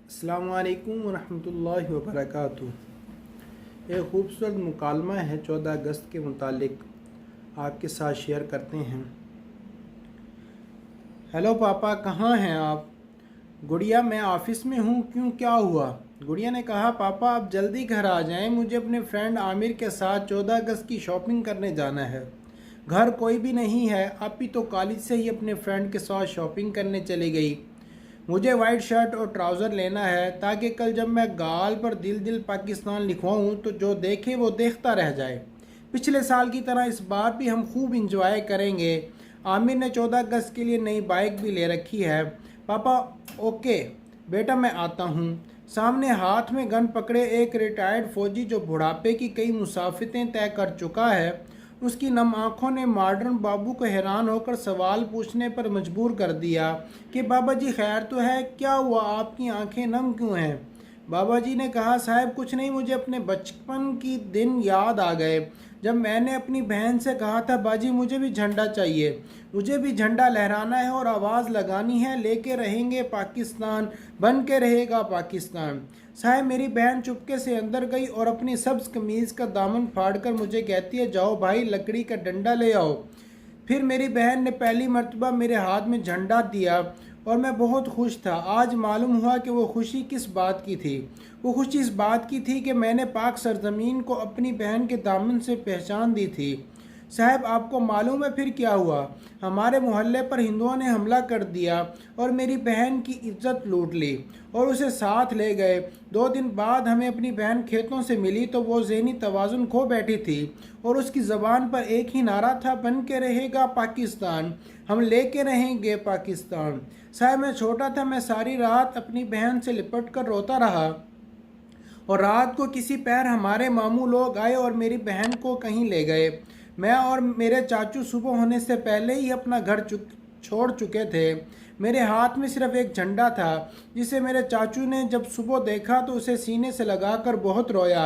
अस्सलामु अलैकुम वरहमतुल्लाहि वबरकातुहू। एक ख़ूबसूरत मुकालमा है 14 अगस्त के मुतालिक आपके साथ शेयर करते हैं। हेलो पापा, कहाँ हैं आप? गुड़िया, मैं ऑफ़िस में हूँ। क्यों, क्या हुआ? गुड़िया ने कहा, पापा आप जल्दी घर आ जाएं, मुझे अपने फ्रेंड आमिर के साथ 14 अगस्त की शॉपिंग करने जाना है। घर कोई भी नहीं है, आप ही तो कॉलेज से ही अपने फ्रेंड के साथ शॉपिंग करने चली गई। मुझे वाइट शर्ट और ट्राउज़र लेना है ताकि कल जब मैं गाल पर दिल दिल पाकिस्तान लिखवाऊँ तो जो देखे वो देखता रह जाए। पिछले साल की तरह इस बार भी हम खूब इंजॉय करेंगे। आमिर ने 14 अगस्त के लिए नई बाइक भी ले रखी है। पापा, ओके बेटा, मैं आता हूँ। सामने हाथ में गन पकड़े एक रिटायर्ड फौजी जो बुढ़ापे की कई मुसाफितें तय कर चुका है, उसकी नम आँखों ने मॉडर्न बाबू को हैरान होकर सवाल पूछने पर मजबूर कर दिया कि बाबा जी खैर तो है, क्या हुआ, आपकी आंखें नम क्यों हैं? बाबा जी ने कहा, साहब कुछ नहीं, मुझे अपने बचपन की दिन याद आ गए जब मैंने अपनी बहन से कहा था, बाजी मुझे भी झंडा चाहिए, मुझे भी झंडा लहराना है और आवाज़ लगानी है, लेके रहेंगे पाकिस्तान, बन के रहेगा पाकिस्तान। साहब मेरी बहन चुपके से अंदर गई और अपनी सब्ज़ कमीज़ का दामन फाड़कर मुझे कहती है, जाओ भाई लकड़ी का डंडा ले आओ। फिर मेरी बहन ने पहली मर्तबा मेरे हाथ में झंडा दिया और मैं बहुत खुश था। आज मालूम हुआ कि वो खुशी किस बात की थी। वो खुशी इस बात की थी कि मैंने पाक सरजमीन को अपनी बहन के दामन से पहचान दी थी। साहब आपको मालूम है फिर क्या हुआ? हमारे मोहल्ले पर हिंदुओं ने हमला कर दिया और मेरी बहन की इज्जत लूट ली और उसे साथ ले गए। 2 दिन बाद हमें अपनी बहन खेतों से मिली तो वो ज़हनी तवाज़ुन खो बैठी थी और उसकी ज़बान पर एक ही नारा था, बन के रहेगा पाकिस्तान, हम लेके रहेंगे पाकिस्तान। साहब मैं छोटा था, मैं सारी रात अपनी बहन से लिपट कर रोता रहा और रात को किसी पैर हमारे मामू लोग आए और मेरी बहन को कहीं ले गए। मैं और मेरे चाचू सुबह होने से पहले ही अपना घर छोड़ चुके थे। मेरे हाथ में सिर्फ एक झंडा था जिसे मेरे चाचू ने जब सुबह देखा तो उसे सीने से लगाकर बहुत रोया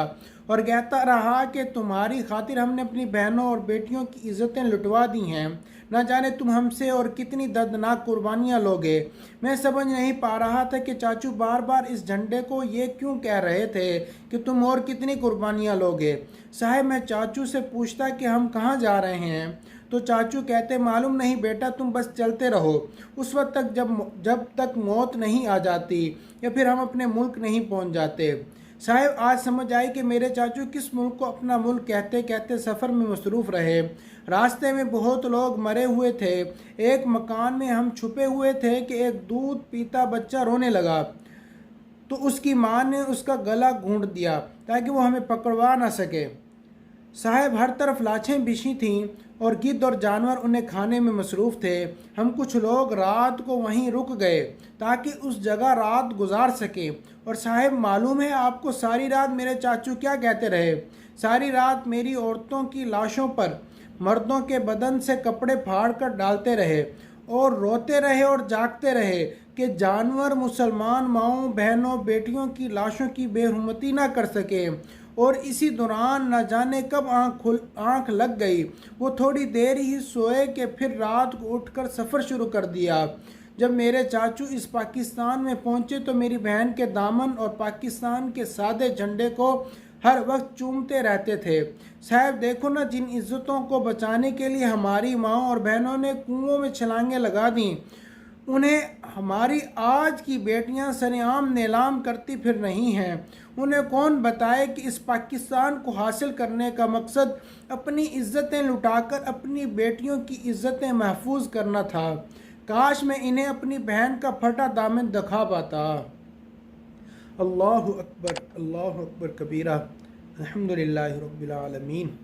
और कहता रहा कि तुम्हारी खातिर हमने अपनी बहनों और बेटियों की इज्जतें लुटवा दी हैं, न जाने तुम हमसे और कितनी दर्दनाक कुर्बानियाँ लोगे। मैं समझ नहीं पा रहा था कि चाचू बार बार इस झंडे को ये क्यों कह रहे थे कि तुम और कितनी कुर्बानियाँ लोगे। साहब मैं चाचू से पूछता कि हम कहाँ जा रहे हैं तो चाचू कहते, मालूम नहीं बेटा, तुम बस चलते रहो उस वक्त तक जब तक मौत नहीं आ जाती या फिर हम अपने मुल्क नहीं पहुंच जाते। साहब आज समझ आई कि मेरे चाचू किस मुल्क को अपना मुल्क कहते कहते सफ़र में मसरूफ़ रहे। रास्ते में बहुत लोग मरे हुए थे। एक मकान में हम छुपे हुए थे कि एक दूध पीता बच्चा रोने लगा तो उसकी माँ ने उसका गला घूंट दिया ताकि वो हमें पकड़वा ना सके। साहब हर तरफ लाशें बिछी थीं और गिद्ध और जानवर उन्हें खाने में मसरूफ़ थे। हम कुछ लोग रात को वहीं रुक गए ताकि उस जगह रात गुजार सकें। और साहब मालूम है आपको, सारी रात मेरे चाचू क्या कहते रहे? सारी रात मेरी औरतों की लाशों पर मर्दों के बदन से कपड़े फाड़ कर डालते रहे और रोते रहे और जागते रहे कि जानवर मुसलमान माओं बहनों बेटियों की लाशों की बेहुरमती ना कर सके। और इसी दौरान न जाने कब आँख लग गई। वो थोड़ी देर ही सोए कि फिर रात को उठकर सफ़र शुरू कर दिया। जब मेरे चाचू इस पाकिस्तान में पहुँचे तो मेरी बहन के दामन और पाकिस्तान के सादे झंडे को हर वक्त चूमते रहते थे। साहब देखो ना, जिन इज़्ज़तों को बचाने के लिए हमारी माँ और बहनों ने कुओं में छलांगें लगा दी, उन्हें हमारी आज की बेटियां सरेआम नीलाम करती फिर रही हैं। उन्हें कौन बताए कि इस पाकिस्तान को हासिल करने का मकसद अपनी इज्जतें लुटाकर अपनी बेटियों की इज्जतें महफूज करना था। काश मैं इन्हें अपनी बहन का फटा दामन दिखा पाता। अल्लाहु अकबर कबीरा, अल्हम्दुलिल्लाहि रब्बिल आलमीन।